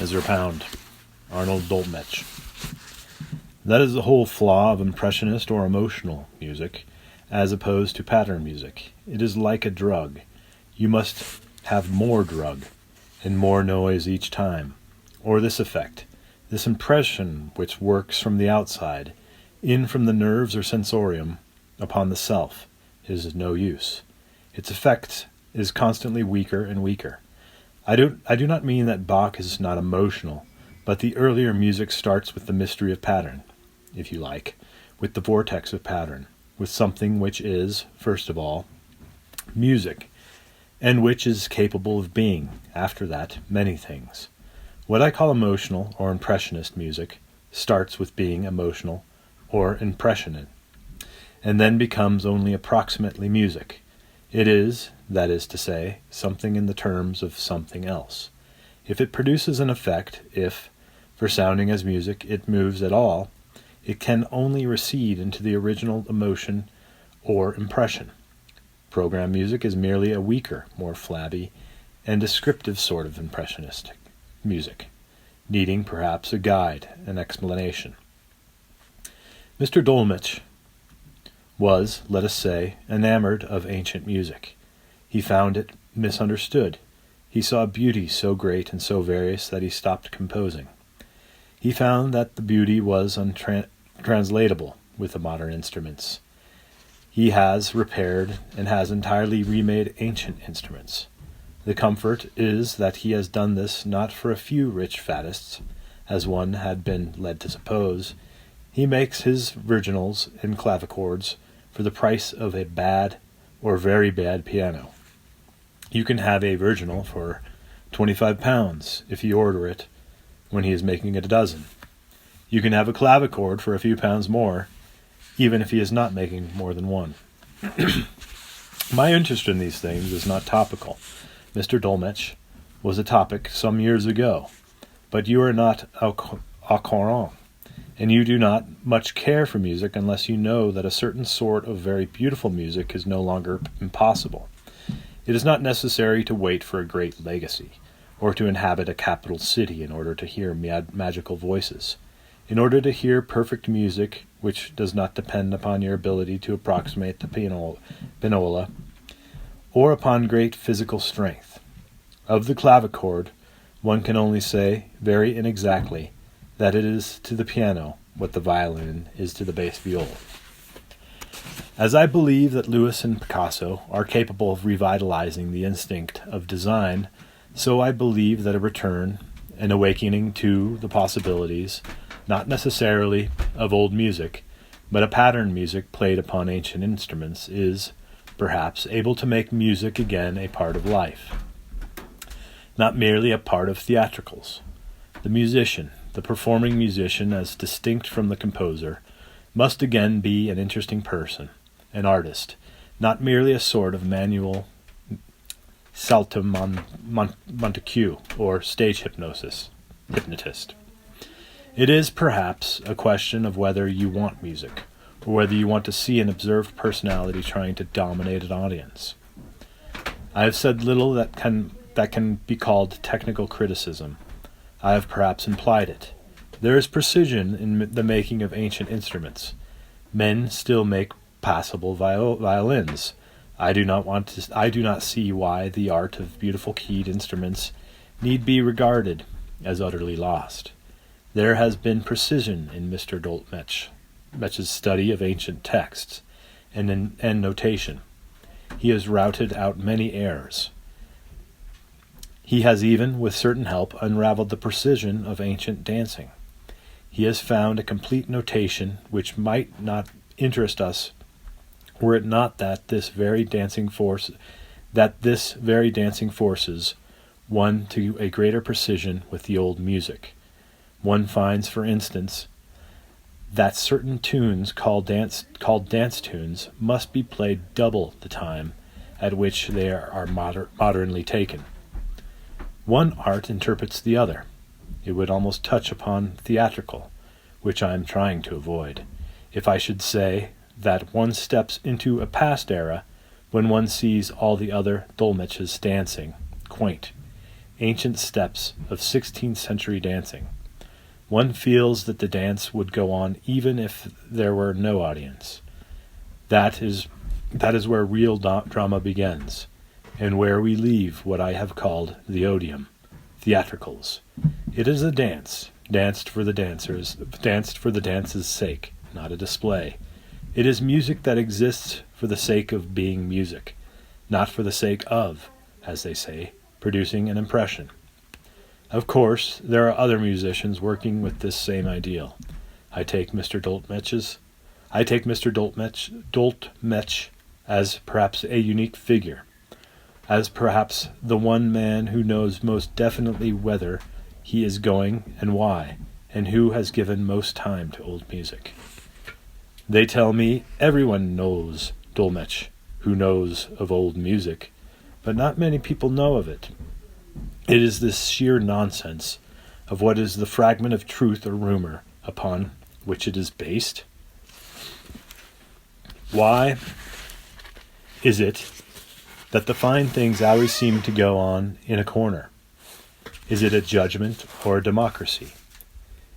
Ezra Pound, Arnold Dolmetsch. That is the whole flaw of impressionist or emotional music, as opposed to pattern music. It is like a drug. You must have more drug, and more noise each time, or this effect, this impression which works from the outside, in from the nerves or sensorium, upon the self, is no use. Its effect is constantly weaker and weaker. I do not mean that Bach is not emotional, but the earlier music starts with the mystery of pattern, if you like, with the vortex of pattern, with something which is, first of all, music, and which is capable of being, after that, many things. What I call emotional or impressionist music starts with being emotional or impressionist, and then becomes only approximately music. It is, that is to say, something in the terms of something else. If it produces an effect, if, for sounding as music, it moves at all, it can only recede into the original emotion or impression. Program music is merely a weaker, more flabby, and descriptive sort of impressionistic music, needing perhaps a guide, an explanation. Mr. Dolmetsch was, let us say, enamored of ancient music. He found it misunderstood. He saw beauty so great and so various that he stopped composing. He found that the beauty was untranslatable with the modern instruments. He has repaired and has entirely remade ancient instruments. The comfort is that he has done this not for a few rich faddists, as one had been led to suppose. He makes his virginals and clavichords for the price of a bad or very bad piano. You can have a virginal for £25 if you order it when he is making it a dozen. You can have a clavichord for a few pounds more, even if he is not making more than one. My interest in these things is not topical. Mr. Dolmetsch was a topic some years ago, but you are not au courant, and you do not much care for music unless you know that a certain sort of very beautiful music is no longer impossible. It is not necessary to wait for a great legacy, or to inhabit a capital city in order to hear magical voices. In order to hear perfect music, which does not depend upon your ability to approximate the pianola, or upon great physical strength. Of the clavichord, one can only say, very inexactly, that it is to the piano what the violin is to the bass viol. As I believe that Louis and Picasso are capable of revitalizing the instinct of design, so I believe that a return, an awakening to the possibilities, not necessarily of old music, but a pattern music played upon ancient instruments, is, perhaps, able to make music again a part of life, not merely a part of theatricals. The musician, the performing musician as distinct from the composer, must again be an interesting person, an artist, not merely a sort of manual Montague or stage hypnotist. It is, perhaps, a question of whether you want music, or whether you want to see an observed personality trying to dominate an audience. I have said little that can be called technical criticism. I have perhaps implied it. There is precision in the making of ancient instruments. Men still make passable violins. I do not see why the art of beautiful keyed instruments need be regarded as utterly lost. There has been precision in Mr. Dolmetsch's study of ancient texts and notation. He has routed out many errors. He has even, with certain help, unraveled the precision of ancient dancing. He has found a complete notation which might not interest us were it not that this very dancing forces one to a greater precision with the old music. One finds, for instance, that certain tunes called dance tunes must be played double the time at which they are modernly taken. One art interprets the other. It would almost touch upon theatrical, which I am trying to avoid, if I should say that one steps into a past era when one sees all the other Dolmetsch's dancing, quaint, ancient steps of 16th century dancing. One feels that the dance would go on even if there were no audience. That is where real drama begins, and where we leave what I have called the odium, theatricals. It is a dance, danced for the dance's sake, not a display. It is music that exists for the sake of being music, not for the sake of, as they say, producing an impression. Of course, there are other musicians working with this same ideal. I take Mr. Dolmetsch as perhaps a unique figure, as perhaps the one man who knows most definitely whither he is going and why, and who has given most time to old music. They tell me everyone knows Dolmetsch, who knows of old music, but not many people know of it. It is this sheer nonsense of what is the fragment of truth or rumor upon which it is based. Why is it that the fine things always seem to go on in a corner? Is it a judgment or a democracy?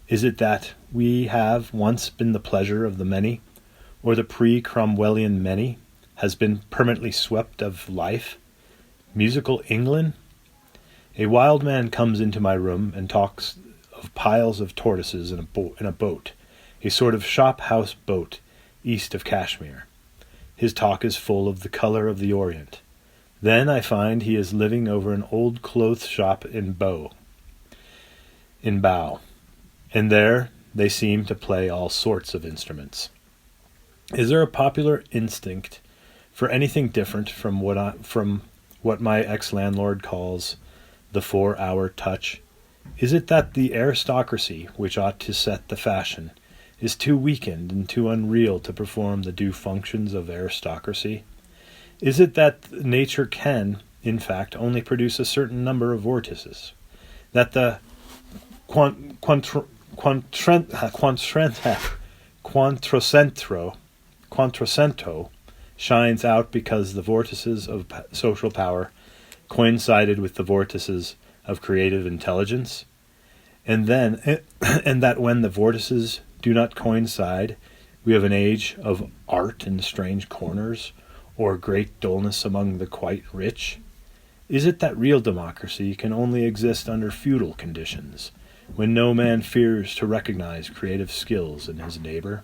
Is it that we have once been the pleasure of the many, or the pre-Cromwellian many has been permanently swept of life? Musical England? A wild man comes into my room and talks of piles of tortoises in a boat, a sort of shop-house boat east of Kashmir. His talk is full of the color of the Orient. Then I find he is living over an old clothes shop in Bow. And there they seem to play all sorts of instruments. Is there a popular instinct for anything different from what my ex-landlord calls the 4-hour touch? Is it that the aristocracy, which ought to set the fashion, is too weakened and too unreal to perform the due functions of aristocracy? Is it that nature can, in fact, only produce a certain number of vortices? That the quattrocento shines out because the vortices of social power coincided with the vortices of creative intelligence, and that when the vortices do not coincide, we have an age of art in strange corners, or great dullness among the quite rich? Is it that real democracy can only exist under feudal conditions, when no man fears to recognize creative skills in his neighbor?